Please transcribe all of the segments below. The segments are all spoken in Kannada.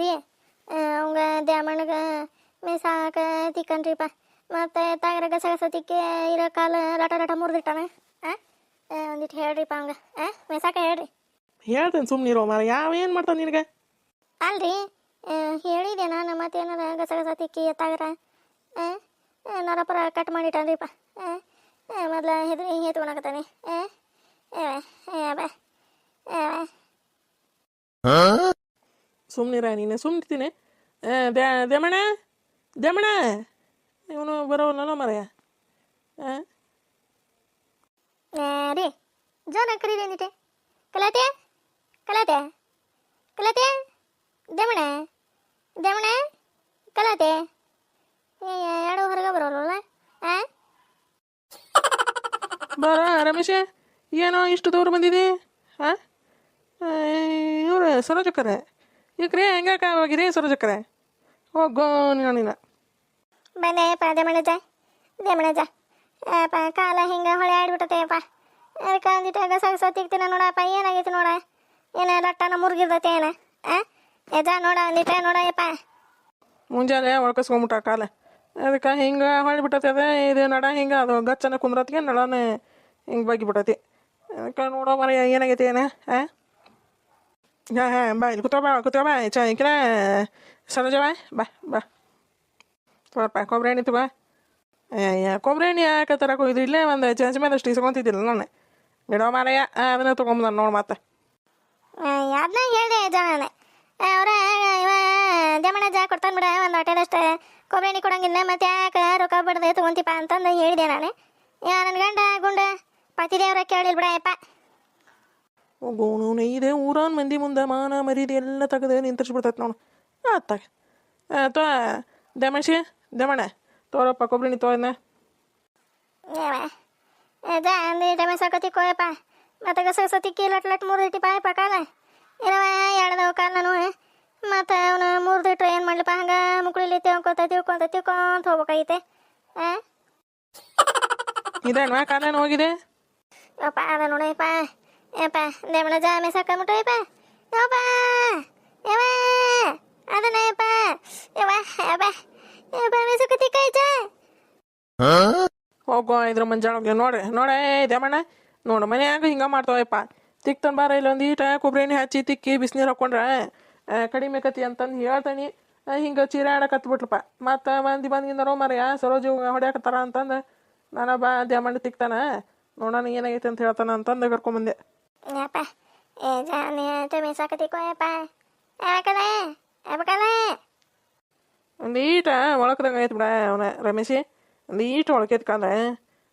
ರೀ ಅವಂಗ ದ್ಯಾಮಣ್ಣಗೆ ಮೇಸಾಕ ತಿಕ್ಕನ್ರಿಪ್ಪ ಮತ್ತು ತಾಗರ ಗಸಗಸ ತಿಕ್ಕಿ ಇರೋ ಕಾಲು ಲಟ ಲಟ ಮುರಿದಿಟ್ಟಾನ. ಒಂದಿಟ್ಟು ಹೇಳ್ರಿಪ್ಪ ಅವಂಗ ಮೇಸಾಕ ಹೇಳ್ರಿ. ಹೇಳ್ತೇನೆ ಸುಮ್ಮನಿರೋ ಮಾರ. ಏನು ಮಾಡ್ತಾನೆ ನಿನಗೆ? ಅಲ್ರಿ ಹೇಳಿದೆ ನಾನು ಮತ್ತೇನಾರ ಗಸಗಸ ತಿಕ್ಕಿ ತಾಗರ ನರಪರ ಕಟ್ ಮಾಡಿಟ್ಟಾನ್ರಿಪ್ಪ. ಮೊದ್ಲು ಹೆದ್ರಿ ಹಿಂಗೆ ಎತ್ಕೊಳಕತ್ತಾನೆ. ಸುಮ್ಮನಿರ ನೀನು ಸುಮ್ಮನಿರ್ತೀನಿ. ದೇಮಣ್ಣ ದೇಮಣ್ಣ ಇವನು ಬರೋವಲ್ಲ ಮರೆಯ. ರೀ ಜೋರ ಕರೀರಿ ಅಂದಿಟ್ಟೆ. ಕಲಾತೆ ಕಲಾತೆ ಕಲಾತೆ ದೇಮಣ ದೇಮಣ ಕಲಾತೆ ಎರಡು ಹೊರಗೆ ಬರೋಲ್ಲ. ಬರ ರಮೇಶ, ಏನೋ ಇಷ್ಟು ದೂರ ಬಂದಿದೆ? ಇವ್ರು ಸರೋಜಕ್ಕರೆ ಈಕ್ರಿ ಹೆಂಗಾಕ ಹೋಗಿರಿ ಸರೋಜಕ್ಕರೆ? ಹೋಗೋ ನೀನು ಬಂದೆಯಪ್ಪ ದೇಮಣಜ ದೇಮಣಜ ಕಾಲ ಹಿಂಗೆ ಹೊಳೆ ಆಡ್ಬಿಟ್ಟತೆಯಪ್ಪ. ಅದಕ್ಕೆ ಅಂದಿಟ್ಟು ಗಸಗಸ ತಿಕ್ತೀನ ನೋಡಪ್ಪ. ಏನಾಗೈತಿ ನೋಡ, ಏನ ರಟ್ಟನ ಮುರುಗಿರ್ತೈತೆ ಏನ ಯಜ ನೋಡ ಅಂದಿಟ್ಟ ನೋಡಯಪ್ಪ. ಮುಂಜಾನೆ ಒಳಕಸ್ಕೊಂಬಿಟ್ಟ ಕಾಲ, ಅದಕ್ಕೆ ಹಿಂಗೆ ಹೊಳ್ಬಿಟ್ಟತಿ. ಅದೇ ಇದು ನಡ ಹಿಂಗೆ ಅದು ಗಚ್ಚನ ಕುಂದ್ರತ್ಗೆ ನಡನೇ ಹಿಂಗೆ ಬಗ್ಗಿಬಿಟ್ಟತಿ. ಅದಕ್ಕೆ ನೋಡೋ ಮರ ಏನಾಗೈತಿ ಏನ. ಬಾ ಇಲ್ಲಿ ಕೂತ್ಕೋ ಬಾ ಈಕಿನ ಸರೋಜ ಬಾ ಬಾ ಸ್ವಲ್ಪ ಕೊಬ್ಬರಿ ಎಣ್ಣೆ ಬಾ. ಕೊಬ್ಬರಿ ಎಣ್ಣೆ ಯಾಕೆ ತರಕ್ಕೆ ಹೋಗಿದ್ರಿ? ಇಲ್ಲೇ ಒಂದು ಚಂಚ ಮೇಲೆ ಅಷ್ಟು ಇಸ್ಕೊಂತಿದ್ದಿಲ್ಲ ನಾನು. ಬಿಡೋ ಮಾರಯ್ಯ ಅದನ್ನ ತೊಗೊಂಬಂದ ನೋಡಿ ಮತ್ತೆ. ಅದನ್ನ ಹೇಳಿದೆ ಜನ ಅವರ ಇವ ದೇಮಣ್ಣ ಜಾ ಕೊಡ್ತಾನೆ ಬಿಡ ಒಂದು ಹೊಟ್ಟೆದಷ್ಟು ಕೊಬ್ಬರಿ ಎಣ್ಣೆ ಕೊಡಂಗಿಲ್ಲ ಮತ್ತೆ ಯಾಕೆ ರೊಕ್ಕ ಬಿಡದೆ ತೊಗೊಂತಿಪ್ಪ ಅಂತಂದು ಹೇಳಿದೆ ನಾನು. ನನ್ನ ಗಂಡ ಗುಂಡ ಪತಿದೇವ್ರ ಕೇಳಿಲ್ಲ ಬಿಡಯಪ್ಪ. ಹೋಗೋನು ಇದೇ ಊರಾನ್ ಮಂದಿ ಮುಂದೆ ಮಾನ ಮರೀದಿ ಎಲ್ಲ ತೆಗೆದು ನಿಂತರಿಸ್ಬಿಡ್ತೈತೆ ನೋಡು. ಆತಾಗ ತೋ ದೇಮಣ್ಣ ದೇಮಣ್ಣ ತೋರಪ್ಪ ಕೊಬ್ಬರಿ ಎಣ್ಣೆ ತೋಯನ್ನ. ಜಾ ಅಂದು ಟಮೆ ಸಾಕತಿ ಕೋಯಪ್ಪ. ಮತ್ತೆ ಗಸಗಸ ತಿಕ್ಕಿ ಲಟ್ ಲಟ್ ಮುರಿದಿಟ್ಟಿ ಪಾಯಪ್ಪ ಕಾಲ ಇರವ ಎಳ್ದವ ಕಾಲ ನಾನು. ಮತ್ತು ಅವನು ಮುರಿದಿಟ್ರೆ ಏನು ಮಾಡ್ಲಿಪ್ಪ? ಹಂಗೆ ಮುಕ್ಳಿಲಿ ತಿಳ್ಕೊಂತ ಹೋಗ್ಬೇಕಾಗೈತೆ. ಇದೇನು ಕಾಲೇನು ಹೋಗಿದೆ? ಯಪ್ಪ ಅದ ನೋಡಯ್ಯಪ್ಪ. ಯಪ್ಪ ದೇಮಣ ಜಾಮೆ ಸಾಕೊಂಬಿಟ್ಟಯಪ್ಪ. ಯಪ್ಪ ಯವ ಅದನ್ನಯ್ಯಪ್ಪ ಯವ ಯಪ್ಪ ಯಪ್ಪ ಮೇಸಕತಿ ಕೈಜ ಹೋಗೋ ಇದ್ರ ಮಂಜಾಳಗೆ ನೋಡೇ ದೇಮಣ್ಣ ನೋಡು ಮನ್ಯಾಗ ಹಿಂಗೆ ಮಾಡ್ತಾವಪ್ಪ. ತಿಕ್ತನ್ ಬಾರ ಇಲ್ಲೊಂದು ಈಟ ಕೊಬ್ಬರಿ ಎಣ್ಣೆ ಹಚ್ಚಿ ತಿಕ್ಕಿ ಬಿಸಿನೀರು ಹಾಕ್ಕೊಂಡ್ರೆ ಕಡಿಮೆ ಕತಿ ಅಂತಂದು ಹೇಳ್ತಾನೆ. ಹಿಂಗೆ ಚೀರಾಡಕತ್ಬಿಟ್ಲಪ್ಪ. ಮತ್ತು ಬಂದಿಂದರೋ ಮರೆಯ ಸರೋಜಿ ಹೊಡ್ಯಾಕತ್ತಾರ ಅಂತಂದು ನಾನು ಬಾ ದೇಮಣ್ಣ ತಿಕ್ತಾನ ನೋಡೋಣ ಏನಾಗೈತೆ ಅಂತ ಹೇಳ್ತಾನ ಅಂತಂದು ಕರ್ಕೊಂಬಂದೆ. ಯಪ್ಪ ಏ ಜಾನೆ ಟಮೆ ಸಾಕತಿ ಕೋಯಪ್ಪ. ಯಾಕಲೆ ಯಾಕಲೆ ಒಂದು ಈಟ ಒಳಕದಂಗೆ ಆಯ್ತು ಬಿಡ ಅವನ ರಮೇಶಿ. ಒಂದು ಈಟ ಒಳಕೈತ್ ಕಾಲ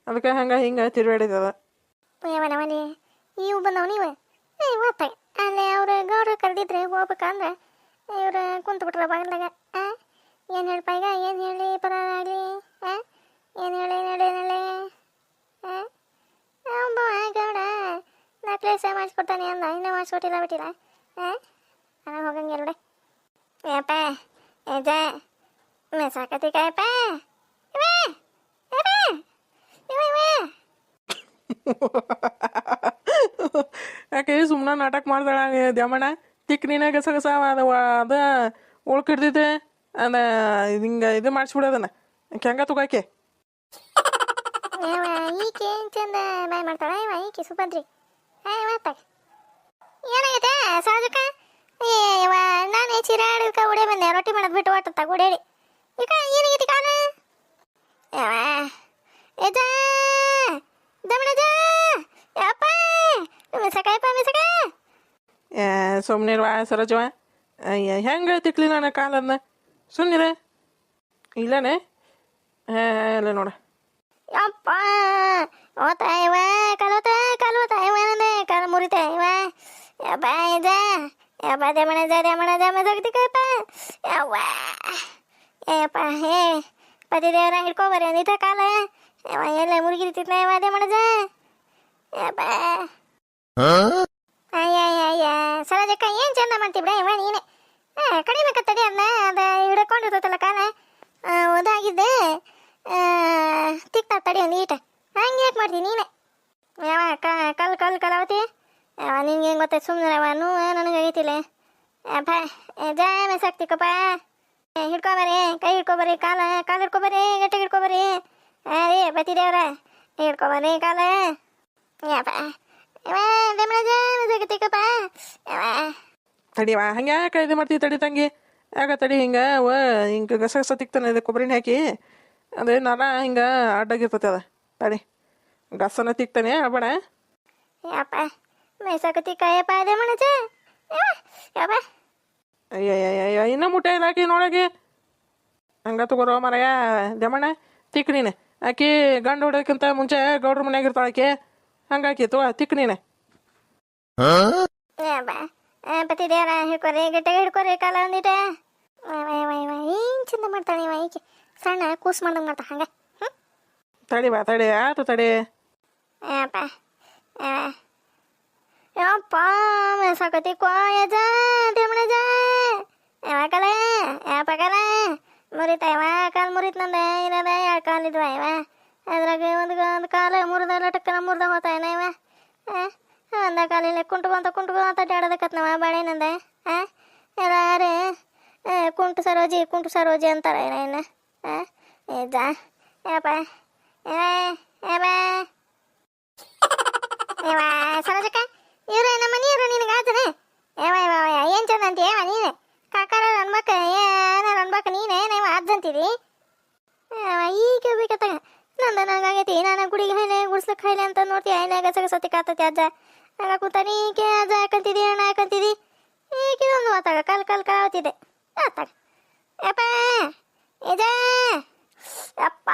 ಅದಕ್ಕೆ ಹಂಗೆ ಹಿಂಗೆ ತಿರುಗಾಡಿದದ. ಮನೆ ಇವು ಬಂದವ ನೀವು ಇವತ್ತ ಅಲ್ಲೇ ಅವ್ರು ಗೌಡ್ರು ಕರೆದಿದ್ರೆ ಹೋಗ್ಬೇಕಂದ್ರೆ ಇವ್ರು ಕುಂತು ಬಿಟ್ರ ಬಾಗಿಲಾಗ. ಏನು ಹೇಳಪ್ಪ ಈಗ? ಏನು ಹೇಳಿ ಪರ ಆಗಲಿ? ಏನು ಹೇಳಿ ನಡೆ ಗೌಡ ನಕ್ಲೇಸ ಮಾಡಿಸ್ಕೊಡ್ತಾನೆ ಅಂದ. ಇನ್ನೂ ಮಾಡಿಸ್ಕೊಟ್ಟಿಲ್ಲ ಬಿಟ್ಟಿಲ್ಲ. ನಾನು ಹೋಗಂಗಿಲ್ಲ ಬಿಡ. ಯಪ್ಪ ಏಜ ಸಾಕತಿ ಕಾಯಪ್ಪ. ಯಾಕೆ ಸುಮ್ಮನೆ ನಾಟಕ ಮಾಡ್ದಾಳ ದೇಮಣ್ಣ? ತಿಕ್ ನೀನ ಗಸಗಸ ಅದು ಉಳ್ಕಿಡ್ದಿದ್ದೆ ಅದ ಹಿಂಗೆ ಇದು ಮಾಡಿಸ್ಬಿಡೋದನ್ನ ಹೆಂಗ ತಗೋಕೆ. ಈಕೆ ಏನು ಚಂದ ಬಾಯ್ ಮಾಡ್ತಾಳ ಇವ ಈಕೆ ಸುಭದ್ರಿ. ಏನಾಗೈತೆ ಸಹಜಕ್ಕ? ಇವ ನಾನು ಚಿರಾಡಕ ಉಡೇ ಬಂದೆ ರೊಟ್ಟಿ ಮಾಡೋದು ಬಿಟ್ಟು ಒಟ್ಟ ಉಡೇಡಿ ಈಗ ಏನಾಗೈತಿ ಕಾಲ? ಯಾವ ಏಜ ದಮಣಜ ಯಪ್ಪ ಮಿಸಕಾಯಪ್ಪ ಮಿಸಕ. ಸುಮ್ಮನಿರುವ ಸರೋಜವ ಹೆಂಗೆ ತಿಕ್ಲಿ ನನ್ನ ಕಾಲನ್ನ ಸುಮ್ಮನಿರ ಇಲ್ಲನೇ ಇಲ್ಲ ನೋಡ. ಯಪ್ಪ ಓತ ಇವ ಕಲೋತ ಇವ ನಂದೆ ಕಾಲ ಮುರಿತ ಇವ. ಯಪ್ಪ ಏಜ ಯಪ್ಪ ದೇಮಣಜ ಮಿಸಕ್ತಿಕಪ್ಪ. ಯವ್ವ ಯಪ್ಪ ಹೇ ಪತಿದೇವರ ಹಿಡ್ಕೊಬರಿ ಅಂದಿತ್ತ ಕಾಲ ಯವ ಎಲ್ಲ ಮುರುಗಿರ್ತಿತ್ಲ ಯವ ದೇಮಣಜ. ಯಪ್ಪ ಅಯ್ಯ ಸರೋಜಕ್ಕ ಏನು ಚಂದ ಮಾಡ್ತಿಬ್ರ ಇವ ನೀನೆ. ಕಡಿಮೆ ಕತ್ತಡಿ ಅದನ್ನ ಅದು ಹಿಡ್ಕೊಂಡಿರ್ತೈತಲ್ಲ ಕಾಲ ಓದಾಗಿದ್ದೆ ತಿಕ್ತಾ ತಡಿ ಒಂದು ಈಟ ಹಂಗೆ ಯಾಕೆ ಮಾಡ್ತೀನಿ ನೀನೆ? ಯಾವ ಕಲ್ ಕಲಾವತಿ ಯಾವ ನಿನ್ಗೆ ಹೆಂಗೆ ಗೊತ್ತಾಯ್ತು? ಸುಮ್ಮನೆ ಅವ ನನಗೆ ಆಗೈತಿಲ್ಲ. ಅಪ್ಪ ಜಾಯ ಮೆಸಾಕ್ತಿಕಪ್ಪ ಹಿಡ್ಕೊಬರಿ ಕೈ ಹಿಡ್ಕೊಬರಿ ಕಾಲು ಹಿಡ್ಕೊಬರಿ ಗಟ್ಟಿಗೆ ಹಿಡ್ಕೊಬರಿ ರೀ ಬತ್ತಿ ದೇವ್ರ ಹಿಡ್ಕೊಬರಿ ಕಾಲು ಯಪ್ಪ ದೇಮಣಜ ಮೆಸಾಕತಿಕಪ್ಪ ತಡಿವಾ ಹಂಗೆ ಯಾಕೆ ಇದು ಮಾಡ್ತೀವಿ ತಡಿ ತಂಗಿ ಯಾಕೆ ತಡಿ ಹಿಂಗೆ ಹಿಂಗೆ ಗಸ ತಿಕ್ತಾನೆ ಇದು ಕೊಬ್ಬರಿನ ಹಾಕಿ ಅದೇ ನರ ಹಿಂಗೆ ಅಡ್ಡಾಗಿರ್ತೈತೆ ಅದ ತಡಿ ಗಸನ ತಿಕ್ತಾನೆ ಅಳ್ಬೇಡ ಯಪ್ಪ ಮೆಸಾಕತಿಕಯ್ಯಪ್ಪ ದೇಮಣಜ ಯಪ್ಪ ಅಯ್ಯಯ್ಯಯ್ಯ ಇನ್ನೂ ಮುಟ್ಟೆ ಇಲ್ಲ ಆಕಿ ನೋಡಾಕಿ ಹಂಗೆ ತಗೋರೋ ಮರಯ್ಯ ದೇಮಣ್ಣ ತಿಕ್ ನೀನು ಆಕಿ ಗಂಡು ಹೊಡೋಕ್ಕಿಂತ ಮುಂಚೆ ಗೌಡ್ರ ಮನ್ಯಾಗ ಇರ್ತಾಳೆ ಆಕಿ ಹಂಗಾಕಿ ತಗೋ ತಿಕ್ ನೀನು ಪತಿ ದೇವರ ಹಿಡ್ಕೊರಿ ಗಟ್ಟಿಗೆ ಹಿಡ್ಕೊರಿ ಕಾಲ ಒಂದಿಟ ಏನು ಚಂದ ಮಾಡ್ತಾಳೆ ಇವ ಈಕೆ ಸಣ್ಣ ಕೂಸು ಮಾಡ್ದಂಗೆ ಮಾಡ್ತಾ ಹಂಗೆ ತಡಿ ಬಾ ತಡಿ ಆತು ತಡಿ ಯಪ್ಪ ಯಪ್ಪ ಮೆಸಾಕತಿ ಕೋಯಜ ದೇಮಣಜ ಯಾವಾಗಲ ಯಾಪಗಲ ಮುರಿತ ಇವ ಕಾಲು ಮುರಿತ ನಂದ ಇರೋದ ಎರಡು ಕಾಲು ಇದ್ವ ಇವ ಅದ್ರಾಗ ಒಂದು ಕಾಲು ಮುರಿದ ಲಟಕ್ಕನ ಮುರಿದ ಹೋತ ಏನ ಇವ ಒಂದ ಕಾಲಿಲ್ಲ ಕುಂಟು ಅಡ್ಡಾಡೋದಕ್ಕತ್ನವ ಬಾಳೆನಂದ ಯಾರು ಕುಂಟು ಸರೋಜಿ ಅಂತಾರೆ ಏನ ಏಜ ಯಪ್ಪ ಸರೋಜಕ್ಕ ಇವ್ರು ನಮ್ಮ ಮನೆಯವರು ನಿನಗೆ ಆತನೆ ಏನು ಚಂದ ಅಂತೀಯ ನೀನು ಕಾಕಾರ ಅನ್ಬೇಕ ಏನಾರು ಅನ್ಬೇಕ ನೀನೇ ನೀವು ಅಜ್ಜಂತೀರಿ ಈಗ ಬೇಕತ್ತಾಗ ನಂದ ನಂಗಾಗೈತಿ ನಾನು ಗುಡಿಗೆ ಹೈಲೆ ಗುಡ್ಸ್ಲಕ್ಕೆ ಹೈಲೆ ಅಂತ ನೋಡ್ತೀಯ ಹೈಲೆ ಗಸತಿ ಕಾತತಿ ಅಜ್ಜ ಆಗ ಕೂತಾನೆ ಈಕೆ ಅಜ್ಜ ಹಾಕಂತಿದ್ದಿ ಅಣ್ಣ ಹಾಕಂತಿದ್ದಿ ಈಕೆ ಒಂದು ಮಾತಾಗ ಕಾಲು ಕಾವತ್ತಿದೆ ಆತಾಗ ಯಪ್ಪ ಇದ ಯಪ್ಪ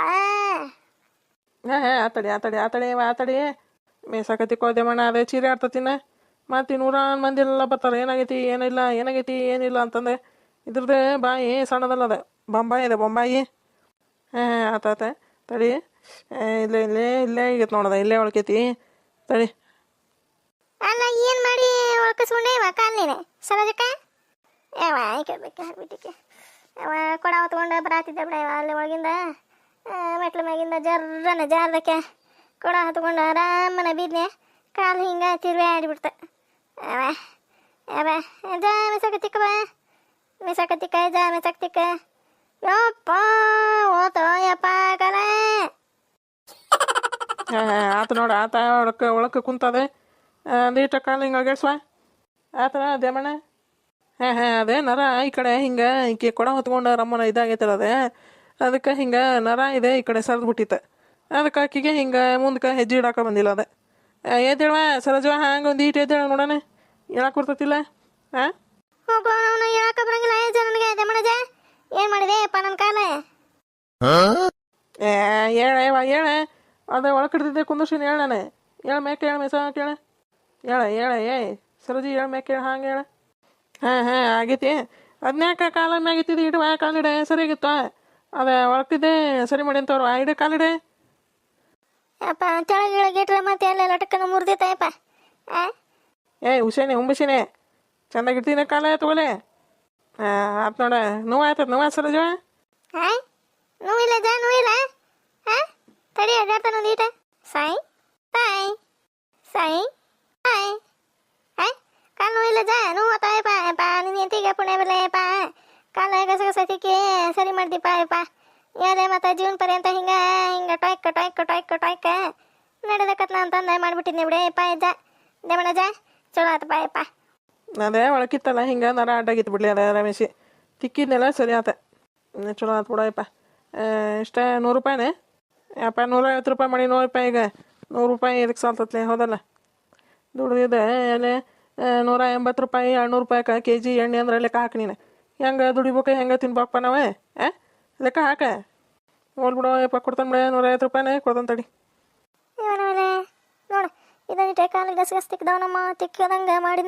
ಆತಡಿ ಮೇಸಾಕತಿ ಕೋದೆಮಣ್ಣ ಅದೇ ಚೀರೆ ಆಡ್ತತಿನ ಮತ್ತು ನೂರಾರು ಮಂದಿ ಎಲ್ಲ ಬರ್ತಾರೆ ಏನಾಗೈತಿ ಏನಿಲ್ಲ ಅಂತಂದೆ ಇದ್ರದ್ದೇ ಬಾಯಿ ಸಣ್ಣದಲ್ಲದ ಬೊಂಬಾಯಿ ಆತ ತಡಿ ಇಲ್ಲೇ ಈಗೈತೆ ನೋಡದ ಇಲ್ಲೇ ಒಳಕೈತಿ ತಡಿ ಅಲ್ಲ ಏನು ಮಾಡಿ ಒಳಕಸ್ಕೊಂಡೆ ಕಾಲ್ನೇನೆ ಸರೋಜಕ್ಕ ಹಾಕ್ಬಿಟ್ಟಿಕ್ಕೆ ಕೊಡ ಹೊತ್ಕೊಂಡು ಬರಾತಿದ್ದೆ ಬಿಡ ಅಲ್ಲಿ ಒಳಗಿಂದ ಮೆಟ್ಲ ಮ್ಯಾಗಿಂದ ಜಾರ್ದಕ್ಕೆ ಕೊಡ ಹೊತ್ಕೊಂಡು ಆರಾಮನ ಬೀದ್ನೆ ಕಾಲು ಹಿಂಗೆ ತಿರುವೆ ಆಡಿಬಿಡ್ತ ಜಾ ಮೆಸಾಕತಿಕ್ಕ ಯಪ್ಪ ಓತೋ ಯಪ್ಪ ಕಲ ಆತ ನೋಡ ಆತ ಒಳಕ್ಕೆ ಕುಂತದೆ ಒಂದೀಟ ಕಾಲು ಹಿಂಗೆ ಅಗೇಡ್ಸುವ ಆತನ ದೇಮಣ್ಣ ಅದೇ ನರ ಈ ಕಡೆ ಹಿಂಗೆ ಈಕೆ ಕೊಡ ಹೊತ್ಕೊಂಡು ರಮ್ಮನ ಇದಾಗೈತಲ್ಲ ಅದೇ ಅದಕ್ಕೆ ಹಿಂಗೆ ನರ ಇದೆ ಈ ಕಡೆ ಸರಿದು ಬಿಟ್ಟಿತ್ತು ಅದಕ್ಕೆ ಆಕಿಗೆ ಹಿಂಗೆ ಮುಂದಕ್ಕೆ ಹೆಜ್ಜೆ ಇಡಾಕ ಬಂದಿಲ್ಲ ಅದೇ ಎದ್ದೇಳುವ ಸರೋಜವ ಹಂಗೆ ಒಂದು ಈಟು ಎದ್ದೇಳ ನೋಡೋಣ ಹೇಳಕ್ಕೆ ಬರ್ತತಿಲ್ಲ ಹೋಗೋ ಅವನು ಹೇಳಕ್ಕೆ ಬರಂಗಿಲ್ಲ ನನಗೆ ದೇಮಣಜ ಏನು ಮಾಡಿದೆ ಅಪ್ಪ ನನ್ನ ಕಾಲ ಹೇಳ ಅದೇ ಒಳಕಿಡ್ತಿದ್ದೆ ಕುಂದರ್ಸಿನ ಹೇಳ ನಾನು ಮೇಕೆ ಹೇಳ ಮೆಸ ಕೇಳ ಹೇಳ ಸರೋಜಿ ಹೇಳ ಮೇಕೆ ಹೇಳ ಹಂಗೆ ಹೇಳ ಆಗೈತಿ ಅದನ್ಯಾಕ ಕಾಲ ಮ್ಯಾಗಿತ್ತಿದ್ದು ಇಡುವ ಕಾಲಿಡೆ ಸರಿಯಾಗಿತ್ತು ಅದೇ ಒಳಗ್ತಿದ್ದೆ ಸರಿ ಮಾಡಿ ಅಂತವ್ರು ಇಡೆ ಕಾಲಿಡೆ ಅಪ್ಪ ತೆಳಗಿಳಗಿಟ್ರೆ ಮತ್ತೆ ಎಲ್ಲ ಲಟಕ್ಕನ ಮುರಿದೈತಪ್ಪ ಹುಂಬಸಿನೇ ಚಂದಾಗಿಡ್ತೀನಿ ಕಾಲ ತಗೋಲೆ ಆತ್ ನೋಡ ನೋವು ಸರೋಜ ನೋವಿಲ್ಲ ತಡಿ ಅಡ್ಡಾಡ್ತಾನ ಒಂದೀಟ ಸಾಯಿ ಕಾಲು ನೋವಿಲ್ಲ ನೋವತ್ತಾಯಪ್ಪ ನಿನ್ನ ಎಂತಿಗೆ ಪುಣ್ಯ ಬರಲಪ್ಪ ಕಾಲ ಗಸಗಸತಿಕೆ ಸರಿ ಮಾಡ್ದಿಪ್ಪ ಯಾರೇ ಮತ್ತೆ ಜೀವನ ಪರ್ಯಂತ ಹಿಂಗೆ ಟೊಯ್ಕ ನಡೆದಕತ್ನ ಅಂತಂದ ಮಾಡಿಬಿಟ್ಟಿದ್ನಿ ಬಿಡೇಪ್ಪ ಅಜ್ಜ ದೇಮಣಜ ಚಲೋ ಆತಪ್ಪ ಯಪ್ಪ ಅದೇ ಒಳಕಿತ್ತಲ್ಲ ಹಿಂಗೆ ನರ ಅಡ್ಡಾಗಿತ್ತು ಬಿಡ್ಲಿ ಅದೇ ರಮೇಶಿ ತಿಕ್ಕಿದ್ನೆಲ್ಲ ಸರಿ ಆತ ಚಲೋ ಆತು ಬಿಡಪ್ಪ ಇಷ್ಟ 100 ರೂಪಾಯಿನೇ ಯಪ್ಪ 150 ರೂಪಾಯಿ ಮಾಡಿ 100 ರೂಪಾಯಿ ಈಗ 100 ರೂಪಾಯಿ ಇದಕ್ಕೆ ಸಾಲ್ತತ್ಲೆ ಹೌದಲ್ಲ ದುಡ್ದಿದೆ ಎಲೆ 180 ರೂಪಾಯಿ 200 ರೂಪಾಯಿಗೆ KG ಎಣ್ಣೆ ಅಂದ್ರೆ ಲೆಕ್ಕ ಹಾಕಿ ನೀನು ಹೆಂಗೆ ದುಡಿಬೇಕು ಹೆಂಗೆ ತಿನ್ಬೇಕಪ್ಪ ನಾವೇ ಲೆಕ್ಕ ಹಾಕ ಹೋಲ್ಬಿಡೋ ಯಪ್ಪ ಕೊಡ್ತಾನೆ ಬಿಡ 150 ರೂಪಾಯಿನೇ ಕೊಡ್ತಾನೆ ತಡಿ ನೋಡು ಇದನ್ನಿಟ್ಟೆ ಕಾಲಿಗೆ ಗಸಗಸ ತಿಕ್ದವನಮ್ಮ ತಿಕ್ಕದಂಗೆ ಮಾಡಿ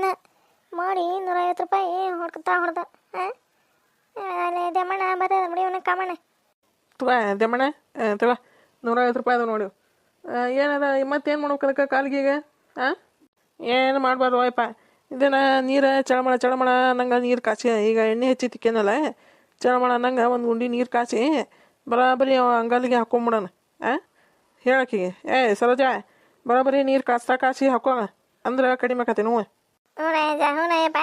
150 ರೂಪಾಯಿ ಹೊಡ್ದ ದೇಮಣ್ಣ ಬರ್ತದೆ ಬಿಡಿ ಇವನ ಕಾಮಣ್ಣ ದೇಮಣ್ಣ ತಗೋ 150 ರೂಪಾಯಿ ಅದ ನೋಡಿ ಏನದ ಮತ್ತೇನು ಮಾಡ್ಬೇಕು ಅದಕ್ಕೆ ಕಾಲಿಗೆ ಏನು ಮಾಡಬಾರ್ದು ಅಯ್ಯಪ್ಪ ಇದನ್ನು ನೀರು ಚಳಮಳ ಅನ್ನಂಗೆ ನೀರು ಕಾಸಿ ಈಗ ಎಣ್ಣೆ ಹೆಚ್ಚಿ ತಿಕ್ಕೇನಲ್ಲ ಚಳಮಳ ಅನ್ನಂಗೆ ಒಂದು ಗುಂಡಿ ನೀರು ಕಾಸಿ ಬರಾಬರಿ ಅಂಗಲಿಗೆ ಹಾಕೊಂಬಿಡೋಣ ಹೇಳಕ್ಕಿಗೆ ಸರೋಜ ಬರಾಬರಿ ನೀರು ಕಾಸಿ ಹಾಕೋ ಅಂದ್ರೆ ಕಡಿಮೆ ಆಕತಿ ನೋವು ಹ್ಞೂನಯ್ಯಪ್ಪ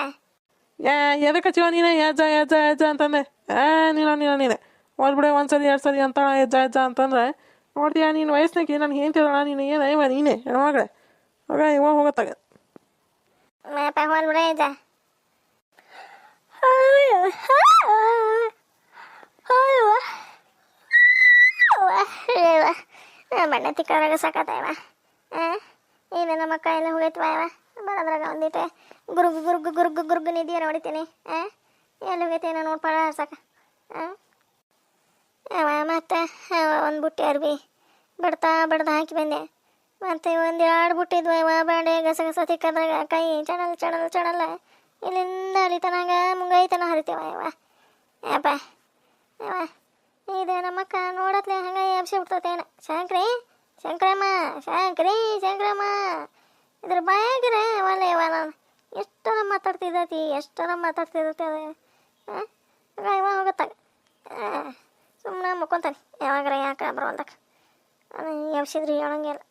ಎದಕ್ಕೆ ಹಚ್ಚಿವ ನೀನು ಯಜ್ಜ ಯಜ್ಜ ಯಜ್ಜ ಅಂತಂದೆ ನೀನೆ ಹೋದ್ಬಿಡೆ ಒಂದು ಸರಿ 2 ಸರಿ ಅಂತ ಯಜ್ಜ ಯಜ್ಜ ಅಂತಂದ್ರೆ ನೋಡ್ತೀಯ ನೀನು ವಯಸ್ಸಿನಾಗೆ ನಾನು ಹೇಳ್ತಿದ್ದಳ ನೀನು ಏನು ಇವ ನೀನೆ ಹೆಣ್ಮಗಳೇ ಹೋಗ ಇವಾಗ ಹೋಗತ್ತಾಗ ಮೇಪ ಹೋಲ್ಬಿಡ ಇದ್ದ ಬಣ್ಣ ತಿಕ್ಕದ್ರಾಗ ಸಾಕತ್ತವ ಇದು ನಮ್ಮ ಕೈಯಲ್ಲಿ ಹೋಗೈತವ ಇವ ಬರೋದ್ರಾಗ ಒಂದಿಟ್ಟು ಗುರುಗು ನಿಧಿಯ ನೋಡಿತೀನಿ ಎಲ್ಲಿ ಹೋಗೈತೆ ನೋಡ್ಪಾಡ ಸಾಕ ಅವ ಮತ್ತು ಒಂದು ಬುಟ್ಟಿ ಅರ್ಬಿ ಬಡ್ದು ಹಾಕಿ ಬಂದೆ ಮತ್ತು ಒಂದು 2 ಬುಟ್ಟಿದ್ವು ಇವ ಬಾಂಡೆ ಗಸ ತಿಕ್ಕದ್ರಾಗ ಕೈ ಚಣಲ್ ಇಲ್ಲಿಂದ ಹರಿತನಾಗ ಮುಂಗೈತನ ಹರಿತೀವ ಇವ ಯಪ್ಪ ಇವ ಇದು ನಮ್ಮಕ್ಕ ನೋಡತ್ಲೆ ಹಂಗೆ ಎಬ್ಸಿ ಬಿಡ್ತತೇನ ಶಂಕ್ರಮ್ಮ ಇದ್ರ ಬಾಯಾಗಿರ ಒಲ್ಲ ಇವ ನಾನು ಎಷ್ಟರ ಮಾತಾಡ್ತಿದ್ದತಿ ಅದು ಇವ ಹೋಗತ್ತಾಗ ಸುಮ್ಮನೆ ಮುಕ್ಕೊಂತಾನೆ ಯಾವಾಗ್ರ ಯಾಕೆ ಬರೋಲ್ದಾಗ ಎಬ್ಸಿದ್ರಿ ಹೇಳಂಗಿಲ್ಲ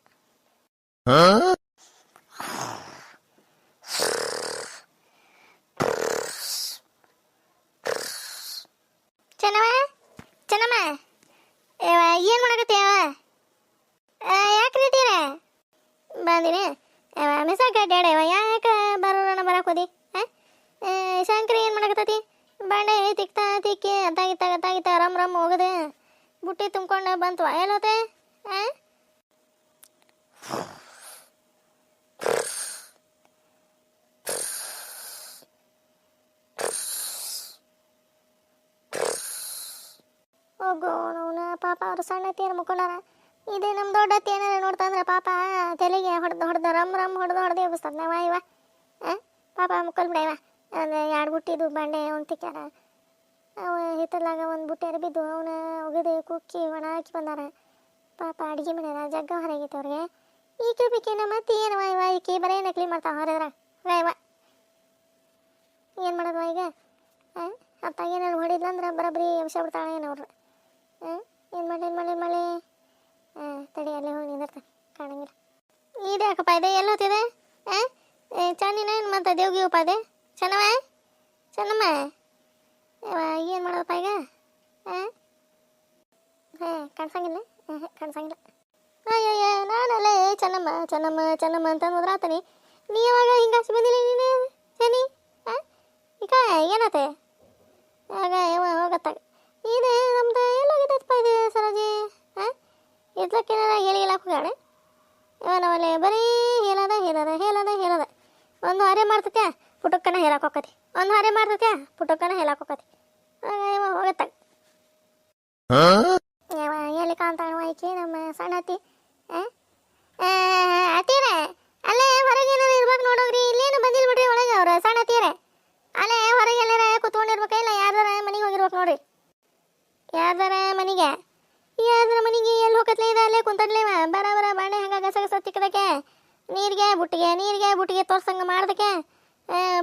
ಚೆನ್ನಮ್ಮ ಏನು ಮಾಡಕತ್ತೀವ ಯಾಕೆ ರೀತಿರ ಬಂದಿನಿ ಮಿಸಾಕ ಅಡ್ಡಾಡವ ಯಾಕೆ ಬರಕ್ಕೆ ಹೋದಿ ಶಂಕರಿ ಏನು ಮಾಡಕತ್ತತಿ ಬಾಂಡೆ ತಿಕ್ಕಿ ಅತ್ತಾಗಿತ್ತ ರಮ್ ಹೋಗದೆ ಬುಟ್ಟಿ ತುಂಬ್ಕೊಂಡು ಬಂತು ಎಲ್ಲೋತೆ ಹೋಗು ಅವನ ಪಾಪ ಅವ್ರು ಸಣ್ಣ ತೇರು ಮುಕ್ಕೊಂಡಾರ ಇದೇ ನಮ್ಮ ದೊಡ್ಡ ಏನಾರ ನೋಡ್ತಾ ಅಂದ್ರೆ ಪಾಪ ತಲೆಗೆ ಹೊಡೆದು ರಮ್ ಹೊಡೆದು ಎಬ್ಬಿಸ್ತದ ನಾವ ಇವ ಪಾಪ ಮುಕ್ಕಲ್ ಬಿಡ ಇವ ಒಂದು 2 ಬುಟ್ಟಿದು ಬಾಂಡೆ ಅವ್ನು ತಿಕ್ಕ್ಯಾರ ಅವ ಹಿತ್ತಲಾಗ ಒಂದು ಬುಟ್ಟಿ ಅರಬಿದ್ದು ಅವನ ಒಗದೆ ಕುಕ್ಕಿ ಒಣ ಹಾಕಿ ಬಂದಾರ ಪಾಪ ಅಡುಗೆ ಮಾಡ್ಯಾರ ಜಗ್ಗ ಹೊರಗೈತೆ ಅವ್ರಿಗೆ ಈಕೆ ಬಿಕ್ಕಿನ ಮತ್ತೆ ಏನವ ಇವ ಈಕೆ ಬರೀ ನಕಲಿ ಮಾಡ್ತಾವ ಹೊರದ್ರ ಇವ ಏನು ಮಾಡೋದು ಈಗ ಅತ್ತಾಗ ಏನಾರು ಹೊಡಿದ್ಲಂದ್ರೆ ಬರೋಬ್ಬರಿ ಎಬ್ಸ ಬಿಡ್ತಾಳೆ ಏನವ್ರು ಏನು ಮಾಡಿ ತಡಿ ಅಲ್ಲೇ ಹೋಗಿ ನಿಂದಿರ್ತಾನೆ ಕಾಣಂಗಿಲ್ಲ ಇದೆ ಯಾಕಪ್ಪ ಇದೆ ಎಲ್ಲಿ ಹೋಗ್ತಿದೆ ಚನ್ನಿನ ಏನು ಮತ್ತೆ ದೇವ್ಗಿ ಉಪ ಇದೆ ಚೆನ್ನಮ್ಮ ಏನು ಮಾಡೋದಪ್ಪ ಈಗ ಕಾಣಿಸಂಗಿಲ್ಲ ಅಯ್ಯಯ್ಯ ನಾನಲ್ಲೇ ಚೆನ್ನಮ್ಮ ಅಂತ ಹೋದ್ರಾತನಿ ನೀ ಯಾವಾಗ ಹಿಂಗೆ ಹಸಿ ಬಂದಿಲ್ಲ ನೀನು ಚನ್ನಿ ಈಗ ಏನತ್ತೆ ಆಗ ಹೋಗತ್ತಾಗ ಇದೆ ನಮ್ದು ಎಲ್ಲೋಗಿದ್ದಪ್ಪ ಇದೆ ಸರೋಜಿ ಇದ್ಲಕ್ಕೇನಾರ ಹೇಳಿಲ್ಲಕ್ಕೆ ಹೋಗಾಳೆ ಇವನವಲ್ಲೇ ಬರೀ ಹೇಳದ ಒಂದು ಹಾರೆ ಮಾಡ್ತತ್ಯಾ ಪುಟಕ್ಕನ ಹೇಳಕ್ಕೆ ಹೋಗತಿ ಆಗ ಇವ ಹೋಗತ್ತಾಗ ಯಾವ ಎಲ್ಲಿ ಕಾಂತಾಣ ಆಯ್ಕೆ ನಮ್ಮ ಸಣ್ಣ ಅತ್ತಿ ಅತ್ತೀರ ಅಲ್ಲೇ ಹೊರಗೆ ಏನಾರು ಇರ್ಬೇಕು ನೋಡೋಗ್ರಿ ಇಲ್ಲೇನು ಬಂದಿಲ್ಲ ಬಿಡ್ರಿ ಒಳಗೆ ಅವ್ರು ಸಣ್ಣ ಅತ್ತೀರ ಅಲ್ಲೇ ಹೊರಗೆ ಎಲ್ಲಾರ ಕುತ್ಕೊಂಡಿರ್ಬೇಕು ಇಲ್ಲ ಯಾರ್ದಾರ ಮನೆಗೆ ಹೋಗಿರ್ಬೇಕು ನೋಡ್ರಿ ಯಾರ್ದಾರ ಮನೆಗೆ ಎಲ್ಲಿ ಹೋಗತ್ಲೇ ಇದೆ ಅಲ್ಲೇ ಕುಂತಡ್ಲೇವ ಬರ ಬಾಂಡೆ ಹಂಗ ಗಸ ತಿಕ್ಕದಕ್ಕೆ ನೀರಿಗೆ ಬುಟ್ಟಿಗೆ ತೋರ್ಸಂಗ ಮಾಡ್ದಕ್ಕೆ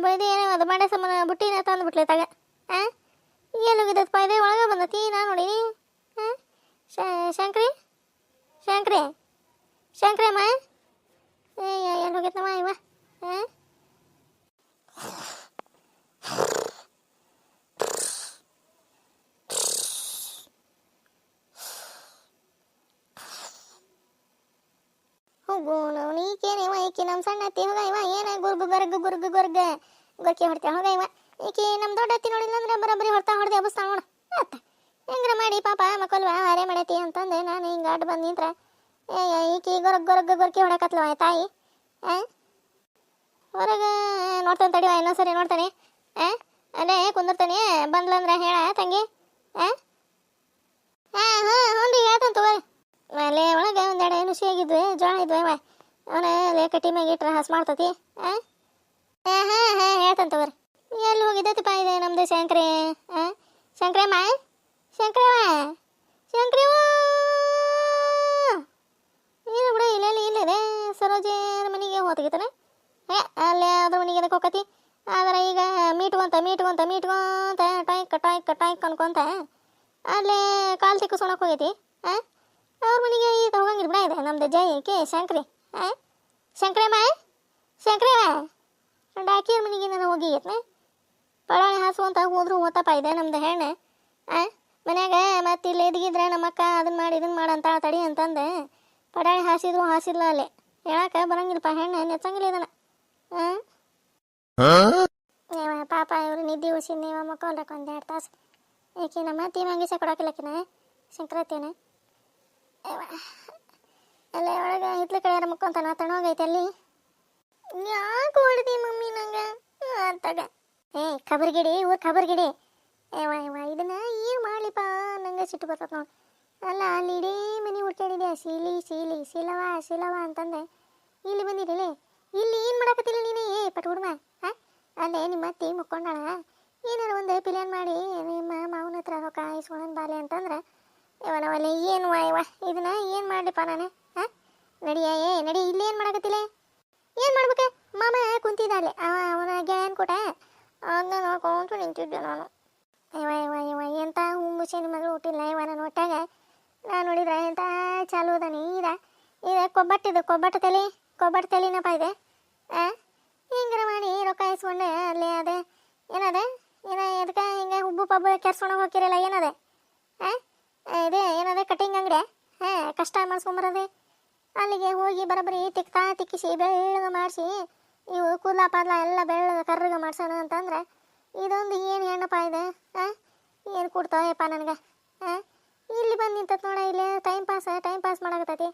ಬೈದು ಏನೋ ಅದು ಬಾಂಡೆ ಸಂಬಂಧ ಬುಟ್ಟಿನ ತಂದು ಬಿಟ್ಲೆ ತಗ ಎಲ್ಲಿ ಹೋಗಿದ್ದಪ್ಪ ಇದೆ ಒಳಗೆ ಬಂದತಿ ನಾನು ನೋಡೀನಿ ಶಂಕ್ರಮ್ಮ ಎಲ್ಲಿ ಹೋಗೈತಮ್ಮ ಇವ ಹೋಗು ನಾವು ಈಕೇನಿವ ಈಕಿ ನಮ್ಮ ಸಣ್ಣ ಅತ್ತಿ ಹೋಗ ಇವ ಏನ ಗೊರ್ಗೆ ಹೊಡ್ತೇವೆ ಹೋಗ ಇವ ಈಕಿ ನಮ್ಮ ದೊಡ್ಡ ಅತ್ತಿ ನೋಡಿಲ್ಲ ಅಂದ್ರೆ ಬರೋಬ್ಬರಿ ಹೊಡ್ದೆ ಹಬ್ಬಸ್ತಾಳ ನೋಡ ಅತ್ತ ಹೆಂಗ್ರ ಮಾಡಿ ಪಾಪ ಮಕ್ಕಲ್ವ ಹಾರೆ ಮಾಡೈತಿ ಅಂತಂದೆ ನಾನು ಹಿಂಗೆ ಅಡ್ಡ ಬಂದು ನಿಂತ್ರ ಈಕಿ ಗೊರ್ಗೆ ಹೊಡಕತ್ಲವ ತಾಯಿ ಹೊರಗೆ ನೋಡ್ತಾನೆ ತಡಿವ ಇನ್ನೊಂದ್ಸರಿ ನೋಡ್ತಾನೆ ಅಲ್ಲೇ ಕುಂದಿರ್ತಾನೆ ಬಂದ್ಲಂದ್ರೆ ಹೇಳ ತಂಗಿ ಹ್ಞೂ ರೀ ಹೇಳ್ತಾನೆ ತಗೋರಿ ಅಲ್ಲೇ ಒಳಗೆ ಒಂದೆರಡು ನುಸಿ ಆಗಿದ್ವಿ ಜೋಳ ಇದ್ವಿ ಅವನ ಅಲ್ಲೇ ಕಟ್ಟಿ ಮ್ಯಾಗ ಇಟ್ರೆ ಹಸ್ ಮಾಡ್ತತಿ ಹೇಳ್ತಾನೆ ತಗೋರಿ ಎಲ್ಲಿ ಹೋಗಿದ್ದತಿಪ್ಪ ಇದೆ ನಮ್ದು ಶಂಕ್ರಮ್ಮ ಏನು ಬಿಡು ಇಲ್ಲದೆ ಸರೋಜೆ ಮನೆಗೆ ಹೋಗಿತ್ತಾನೆ ಅಲ್ಲೇ ಅದ್ರ ಮನೆಗೆ ಅದಕ್ಕೆ ಹೋಗತಿ ಆದ್ರೆ ಈಗ ಮೀಟ್ಕೊಂತ ಟಾಯ್ಕ್ ಅನ್ಕೊಂತ ಅಲ್ಲೇ ಕಾಲು ತಿಕ್ಕಿಸ್ಕೊಳಕ್ಕೆ ಹೋಗೈತಿ ಅವ್ರ ಮನೆಗೆ ಈಗ ಹೋಗಂಗಿಲ್ಲ ಬಿಡ ಇದೆ ನಮ್ದು ಜಯಕ್ಕೆ ಶಂಕ್ರಮ್ಮ ಡಾಕಿಯವ್ರ ಮನೆಗೆ ನಾನು ಹೋಗಿ ಪಡಾಳಿ ಹಾಸುವಂತ ಹೋದ್ರು ಹೋತಪ್ಪ ಇದೆ ನಮ್ದು ಹೆಣ್ಣು. ಮನ್ಯಾಗ ಮತ್ತೆ ಇಲ್ಲಿ ಎದ್ಗಿದ್ರೆ ನಮ್ಮ ಅಕ್ಕ ಅದನ್ನ ಮಾಡಿ ಇದನ್ನ ಮಾಡಂತ ತಡಿ ಅಂತಂದು ಪಡಾಳಿ ಹಾಸಿದ್ರು ಹಾಸಿಲ್ಲ ಅಲ್ಲಿ ಹೇಳಕ್ಕೆ ಬರಂಗಿಲ್ಲಪ್ಪ, ಹೆಣ್ಣು ನೆಚ್ಚಂಗಿಲ್ಲ ಇದನ್ನ. ಪಾಪ ಇವ್ರು ನಿದ್ದೆ ಉಳಿಸಿ ನೀವು ಮಕ್ಕೊಂಡ್ರಕ್ಕೆ ಒಂದು 2 ತಾಸು ಏಕೆ ನಮ್ಮ ತೀ ಮಂಗೀಸ ಕೊಡೋಕಿಲ್ಲಕಿನ ಶಂಕರತ್ತೇನೆ ಅಲ್ಲ ಒಳಗೆ ಹಿತ್ಲ ಕಡೆ ಯಾರು ಮುಕ್ಕೊಂತಾನ ತಣ್ಣೋಗೈತೆ ಅಲ್ಲಿ. ಯಾಕೆ ಹೊಡ್ದಿ ಮಮ್ಮಿ ನಂಗೆ ಅಂತಾಗ ಖಬರ್ಗಿಡಿ ಊರು ಖಬರ್ಗಿಡಿ ಇದನ್ನ ಏನು ಮಾಡ್ಲಿಪ್ಪ ನಂಗೆ ಸಿಟ್ಟು ಬರ್ತದೆ ನೋಡಿ. ಅಲ್ಲ ಅಲ್ಲಿ ಇಡೀ ಮನೆ ಹುಡ್ಕಾಡಿದೆ ಸೀಲಿ ಸೀಲಿ ಸಿಲವ ಅಂತಂದೆ. ಇಲ್ಲಿ ಬಂದಿರಲಿ ಇಲ್ಲಿ ಏನು ಮಾಡಕತ್ತಿಲ್ಲ ನೀನು ಪಟ್ ಹುಡುಗ ಅಲ್ಲೇ ನಿಮ್ಮ ಅತ್ತಿ ಮುಕ್ಕೊಂಡಾಳ ಏನಾರು ಒಂದು ಪಿಲಿಯನ್ ಮಾಡಿ ನಿಮ್ಮ ಮಾವನ ಹತ್ರ ರೊಕ್ಕ ಇಸ್ಕೊಂಡ್ ಬಾಲೆ ಅಂತಂದ್ರೆ ಇವನವಲ್ಲಿ ಏನು ಇದನ್ನ ಏನು ಮಾಡ್ಲಿಪ್ಪ ನಾನು ನಡಿ ಇಲ್ಲಿ ಏನು ಮಾಡಕತ್ತಿಲ್ಲ ಏನು ಮಾಡ್ಬೇಕ ಮಾಮ ಕುಂತಿದ್ದ ಅಲ್ಲಿ ಅವನ ಗೆಳೆಯನ್ ಕೊಟ್ಟ ಅದನ್ನ ನೋಡ್ಕೊಂಡು ನಿಂತಿದ್ದೆ ನಾನು. ಎಂತ ಹುಂಬುಸಿನ ಮಗಳು ಹುಟ್ಟಿಲ್ಲ ನಾನು ಒಟ್ಟಾಗ ನಾನು ನೋಡಿದ್ರೆ ಎಂತ ಚಾಲು ಅದಾನೆ ಇದೆ ಕೊಬ್ಬಟ್ಟು ತಲೆನಪ್ಪ ಇದೆ. ಹಿಂಗಾರ ಮಾಡಿ ರೊಕ್ಕ ಇಸ್ಕೊಂಡೆ ಅಲ್ಲಿ ಅದೇ ಏನದೆ ಎದಕ್ಕೆ ಹಿಂಗೆ ಹುಬ್ಬು ಪಬ್ಬು ಕೆರ್ಸ್ಕೊಂಡು ಹೋಗಿರಲ್ಲ ಏನದೆ ಇದೆ ಏನದೆ ಕಟಿಂಗ್ ಅಂಗಡಿ ಕಷ್ಟ ಮಾಡಿಸ್ಕೊಂಬರೋದೆ ಅಲ್ಲಿಗೆ ಹೋಗಿ ಬರೋಬ್ಬರಿ ತಿಕ್ಕಿಸಿ ಬೆಳ್ಳಗೆ ಮಾಡಿಸಿ ಇವು ಕೂದಲ ಪಾದಲ ಎಲ್ಲ ಬೆಳ್ಳಗೆ ಕರ್ರಗೆ ಮಾಡ್ಸೋಣ ಅಂತಂದ್ರೆ ಇದೊಂದು ಏನು ಹೆಣ್ಣಪ್ಪ ಇದೆ ಏನು ಕೊಡ್ತಾವಪ್ಪ ನನಗೆ ಇಲ್ಲಿ ಬಂದು ನಿಂತತ್ ನೋಡ ಇಲ್ಲಿ ಟೈಮ್ ಪಾಸ್ ಮಾಡಕತ್ತೈತಿ.